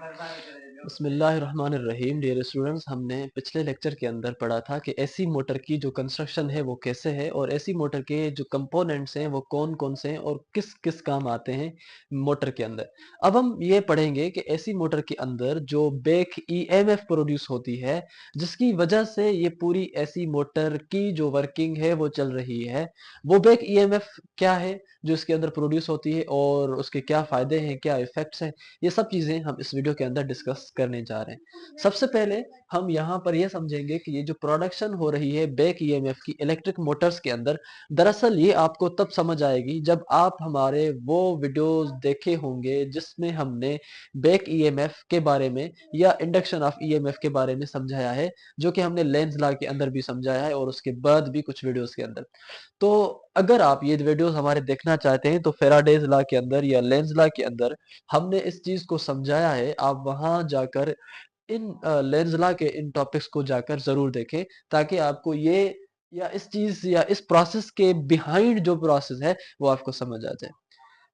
बिस्मिल्लाहिर्रहमानिर्रहीम। Dear students, हमने पिछले लेक्चर के अंदर पढ़ा था कि एसी मोटर की जो कंस्ट्रक्शन है वो कैसे है और एसी मोटर के जो कंपोनेंट्स हैं वो कौन कौन से हैं और किस किस काम आते हैं मोटर के अंदर। अब हम ये पढ़ेंगे कि एसी मोटर के अंदर जो बैक ईएमएफ प्रोड्यूस होती है, जिसकी वजह से ये पूरी एसी मोटर की जो वर्किंग है वो चल रही है, वो बैक ईएमएफ क्या है जो इसके अंदर प्रोड्यूस होती है और उसके क्या फायदे हैं, क्या इफेक्ट्स हैं, ये सब चीजें हम इस वीडियो के अंदर डिस्कस करने जा रहे हैं। सबसे पहले हम यहाँ पर यह समझेंगे कि ये जो प्रोडक्शन हो रही है बैक ईएमएफ की इलेक्ट्रिक मोटर्स के अंदर, दरअसल ये आपको तब समझ आएगी जब आप हमारे वो वीडियोस देखे होंगे जिसमें हमने बैक ईएमएफ के बारे में या इंडक्शन ऑफ ईएमएफ के बारे में समझाया है, जो कि हमने लेंज लॉ के अंदर भी समझाया है और उसके बाद भी कुछ वीडियोस के अंदर। तो अगर आप ये वीडियोस हमारे देखना चाहते हैं तो फेराडेज लॉ के अंदर या लेंज लॉ के अंदर हमने इस चीज को समझाया है। आप वहां जाकर इन लेंज लॉ के इन टॉपिक्स को जाकर जरूर देखें, ताकि आपको ये या इस चीज या इस प्रोसेस के बिहाइंड जो प्रोसेस है वो आपको समझ आ जाए।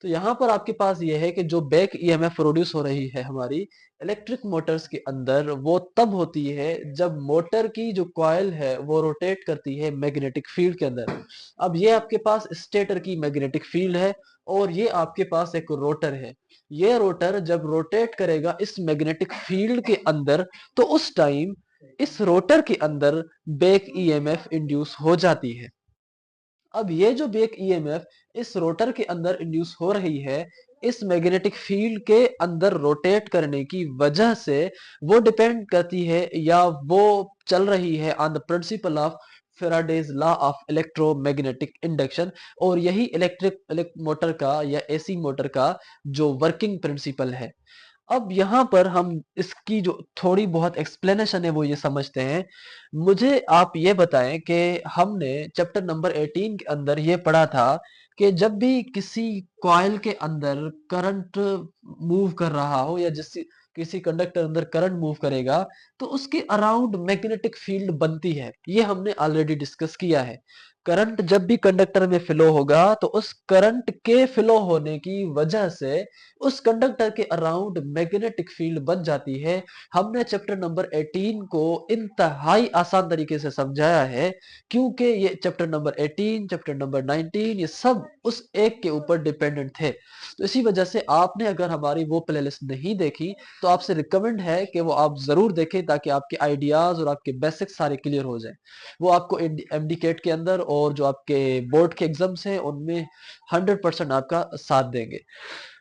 तो यहाँ पर आपके पास ये है कि जो बैक ईएमएफ प्रोड्यूस हो रही है हमारी इलेक्ट्रिक मोटर्स के अंदर, वो तब होती है जब मोटर की जो कॉइल है वो रोटेट करती है मैग्नेटिक फील्ड के अंदर। अब ये आपके पास स्टेटर की मैग्नेटिक फील्ड है और ये आपके पास एक रोटर है। ये रोटर जब रोटेट करेगा इस मैग्नेटिक फील्ड के अंदर, तो उस टाइम इस रोटर के अंदर बैक ईएमएफ इंड्यूस हो जाती है। अब ये जो बैक ईएमएफ इस रोटर के अंदर इंड्यूस हो रही है, इस मैग्नेटिक फील्ड के अंदर रोटेट करने की वजह से वो डिपेंड करती है या वो चल रही है on the principle of Faraday's law of electromagnetic induction. और यही इलेक्ट्रिक मोटर का या एसी मोटर का जो वर्किंग प्रिंसिपल है। अब यहाँ पर हम इसकी जो थोड़ी बहुत एक्सप्लेनेशन है वो ये समझते हैं। मुझे आप ये बताएं कि हमने चैप्टर नंबर 18 के अंदर ये पढ़ा था कि जब भी किसी कॉइल के अंदर करंट मूव कर रहा हो या जिस किसी कंडक्टर अंदर करंट मूव करेगा, तो उसके अराउंड मैग्नेटिक फील्ड बनती है। ये हमने ऑलरेडी डिस्कस किया है। करंट जब भी कंडक्टर में फ्लो होगा तो उस करंट के फ्लो होने की वजह से उस कंडक्टर के अराउंड मैग्नेटिक फील्ड बन जाती है। हमने चैप्टर नंबर 18 को इंतहाई आसान तरीके से समझाया है, क्योंकि ये चैप्टर नंबर 18, चैप्टर नंबर 19 ये सब उस एक के ऊपर डिपेंडेंट थे। तो इसी वजह से आपने अगर हमारी वो प्लेलिस्ट नहीं देखी तो आपसे रिकमेंड है कि वो आप जरूर देखें, ताकि आपके आइडियाज और आपके बेसिक्स सारे क्लियर हो जाए। वो आपको एमडीकेट के अंदर और जो आपके बोर्ड के एग्जाम्स हैं उनमें 100% आपका साथ देंगे।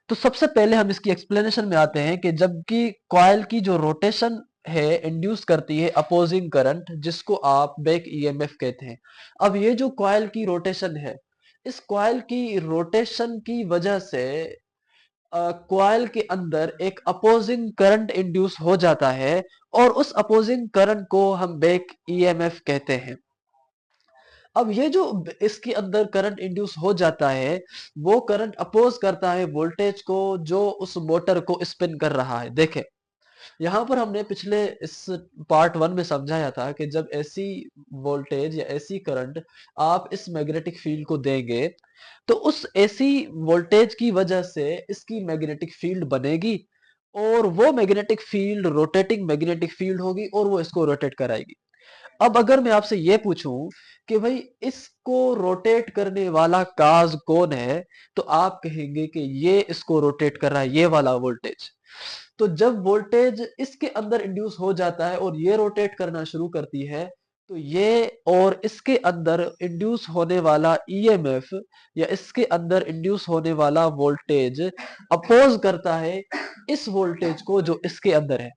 तो सबसे पहले हम इसकी एक्सप्लेनेशन में आते हैं कि जबकि कॉइल की जो रोटेशन है इंड्यूस करती है अपोजिंग करंट, जिसको आप बैक ईएमएफ कहते हैं। अब ये जो कॉइल की रोटेशन है, इस कॉइल की रोटेशन की वजह से कॉइल के अंदर एक अपोजिंग करंट इंड्यूस हो जाता है और उस अपोजिंग करंट को हम बैक ईएमएफ कहते हैं। अब ये जो इसके अंदर करंट इंड्यूस हो जाता है, वो करंट अपोज करता है वोल्टेज को जो उस मोटर को स्पिन कर रहा है। देखें, यहाँ पर हमने पिछले इस पार्ट 1 में समझाया था कि जब ऐसी वोल्टेज या ऐसी करंट आप इस मैग्नेटिक फील्ड को देंगे, तो उस ऐसी वोल्टेज की वजह से इसकी मैग्नेटिक फील्ड बनेगी और वो magnetic field rotating magnetic field होगी और वो इसको रोटेट कराएगी। अब अगर मैं आपसे ये पूछूं कि भाई इसको रोटेट करने वाला काज कौन है, तो आप कहेंगे कि ये इसको रोटेट कर रहा है, ये वाला वोल्टेज। तो जब वोल्टेज इसके अंदर इंड्यूस हो जाता है और ये रोटेट करना शुरू करती है, तो ये और इसके अंदर इंड्यूस होने वाला ईएमएफ या इसके अंदर इंड्यूस होने वाला वोल्टेज अपोज करता है इस वोल्टेज को जो इसके अंदर है।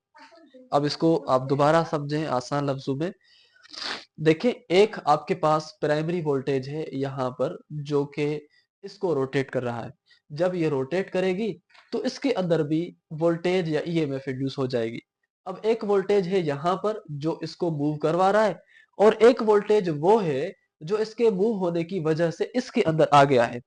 अब इसको आप दोबारा समझें आसान लफ्जों में। देखिए, एक आपके पास प्राइमरी वोल्टेज है यहाँ पर, जो कि इसको रोटेट कर रहा है। जब ये रोटेट करेगी तो इसके अंदर भी वोल्टेज या ईएमएफ इंड्यूस हो जाएगी। अब एक वोल्टेज है यहाँ पर जो इसको मूव करवा रहा है और एक वोल्टेज वो है जो इसके मूव होने की वजह से इसके अंदर आ गया है।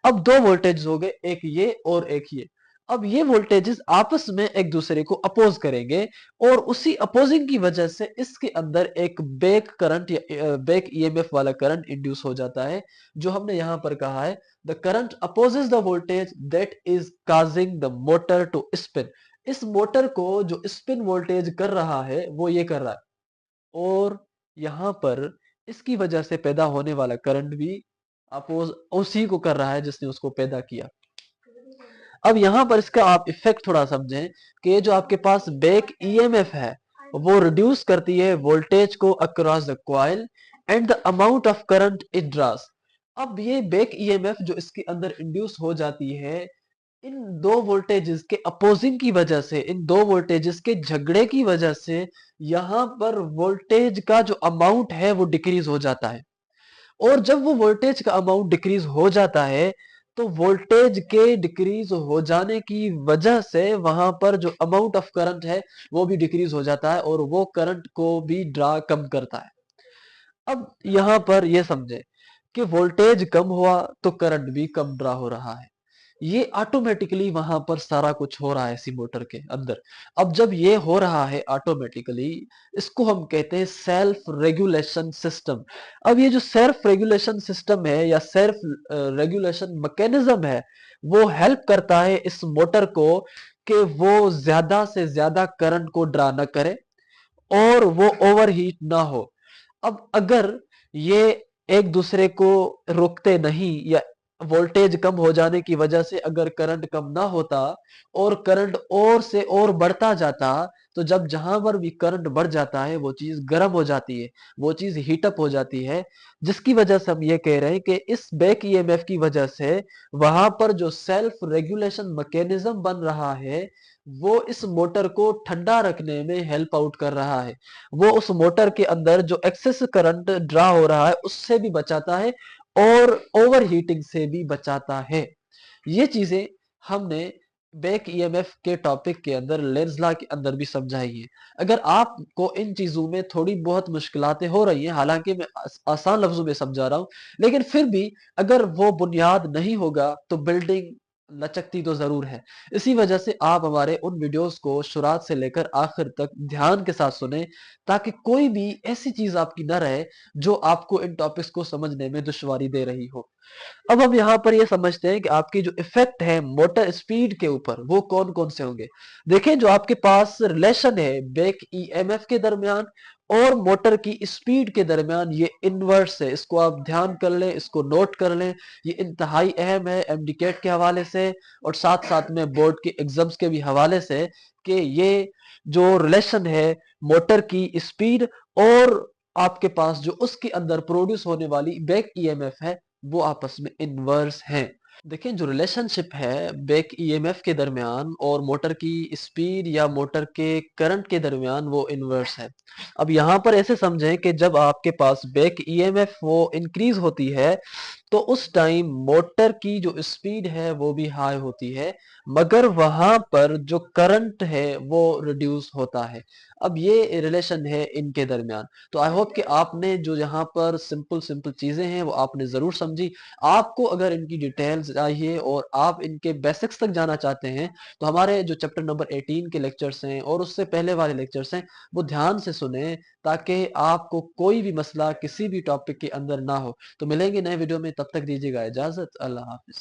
अब दो वोल्टेज हो गए, एक ये और एक ये। अब ये वोल्टेजेस आपस में एक दूसरे को अपोज करेंगे और उसी अपोजिंग की वजह से इसके अंदर एक बैक करंट या बैक ईएमएफ वाला करंट इंड्यूस हो जाता है, जो हमने यहां पर कहा है the current opposes the voltage that is causing the motor to spin. इस मोटर को जो स्पिन वोल्टेज कर रहा है वो ये कर रहा है, और यहाँ पर इसकी वजह से पैदा होने वाला करंट भी अपोज उसी को कर रहा है जिसने उसको पैदा किया। अब यहाँ पर इसका आप इफेक्ट थोड़ा समझें कि ये जो आपके पास बैक ईएमएफ है वो रिड्यूस करती है वोल्टेज को across the coil and the amount of current it draws. अब ये बैक ईएमएफ जो इसके अंदर इंड्यूस हो जाती है इन दो वोल्टेजेस के अपोजिंग की वजह से, इन दो वोल्टेजेस के झगड़े की वजह से यहाँ पर वोल्टेज का जो अमाउंट है वो डिक्रीज हो जाता है। और जब वो वोल्टेज का अमाउंट डिक्रीज हो जाता है तो वोल्टेज के डिक्रीज हो जाने की वजह से वहां पर जो अमाउंट ऑफ करंट है वो भी डिक्रीज हो जाता है और वो करंट को भी ड्रा कम करता है। अब यहां पर ये समझे कि वोल्टेज कम हुआ तो करंट भी कम ड्रा हो रहा है। ये ऑटोमेटिकली वहां पर सारा कुछ हो रहा है इसी मोटर के अंदर। अब जब ये हो रहा है ऑटोमेटिकली, इसको हम कहते हैं सेल्फ रेगुलेशन सिस्टम। अब ये जो सेल्फ रेगुलेशन सिस्टम है या सेल्फ रेगुलेशन मैकेनिज्म है वो हेल्प करता है इस मोटर को कि वो ज्यादा से ज्यादा करंट को ड्रा न करे और वो ओवरहीट ना हो। अब अगर ये एक दूसरे को रोकते नहीं या वोल्टेज कम हो जाने की वजह से अगर करंट कम ना होता और करंट और से और बढ़ता जाता, तो जब जहां पर भी करंट बढ़ जाता है वो चीज गर्म हो जाती है, वो चीज हीटअप हो जाती है, जिसकी वजह से हम ये कह रहे हैं कि इस बैक ईएमएफ की वजह से वहां पर जो सेल्फ रेगुलेशन मैकेनिज्म बन रहा है वो इस मोटर को ठंडा रखने में हेल्प आउट कर रहा है। वो उस मोटर के अंदर जो एक्सेस करंट ड्रा हो रहा है उससे भी बचाता है और ओवर हीटिंग से भी बचाता है। ये चीजें हमने बैक ईएमएफ के टॉपिक के अंदर लेंज लॉ के अंदर भी समझाई है। अगर आपको इन चीजों में थोड़ी बहुत मुश्किलातें हो रही हैं, हालांकि मैं आसान लफ्जों में समझा रहा हूं, लेकिन फिर भी अगर वो बुनियाद नहीं होगा तो बिल्डिंग लचकती तो जरूर है। इसी वजह से आप हमारे उन वीडियोस को शुरुआत से लेकर आखिर तक ध्यान के साथ सुने ताकि कोई भी ऐसी चीज आपकी न रहे जो आपको इन टॉपिक्स को समझने में दुश्वारी दे रही हो। अब हम यहाँ पर ये समझते हैं कि आपकी जो इफेक्ट है मोटर स्पीड के ऊपर वो कौन कौन से होंगे। देखें, जो आपके पास रिलेशन है बैक ईएमएफ के दरमियान और मोटर की स्पीड के दरमियान, ये इनवर्स है। इसको आप ध्यान कर लें, इसको नोट कर लें, ये इंतहाई अहम है एमडीकेट के हवाले से और साथ साथ में बोर्ड के एग्जाम्स के भी हवाले से कि ये जो रिलेशन है मोटर की स्पीड और आपके पास जो उसके अंदर प्रोड्यूस होने वाली बैक ईएमएफ है वो आपस में इनवर्स हैं। देखिए, जो रिलेशनशिप है बैक ईएमएफ के दरमियान और मोटर की स्पीड या मोटर के करंट के दरमियान वो इनवर्स है। अब यहाँ पर ऐसे समझें कि जब आपके पास बैक ईएमएफ वो इंक्रीज होती है तो उस टाइम मोटर की जो स्पीड है वो भी हाई होती है, मगर वहां पर जो करंट है वो रिड्यूस होता है। अब ये रिलेशन है इनके दरमियान। तो आई होप कि आपने जो यहाँ पर सिंपल सिंपल चीजें हैं वो आपने जरूर समझी। आपको अगर इनकी डिटेल्स चाहिए और आप इनके बेसिक्स तक जाना चाहते हैं तो हमारे जो चैप्टर नंबर 18 के लेक्चर्स हैं और उससे पहले वाले लेक्चर्स हैं वो ध्यान से सुने ताकि आपको कोई भी मसला किसी भी टॉपिक के अंदर ना हो। तो मिलेंगे नए वीडियो में, तब तक दीजिएगा इजाजत। अल्लाह हाफिज।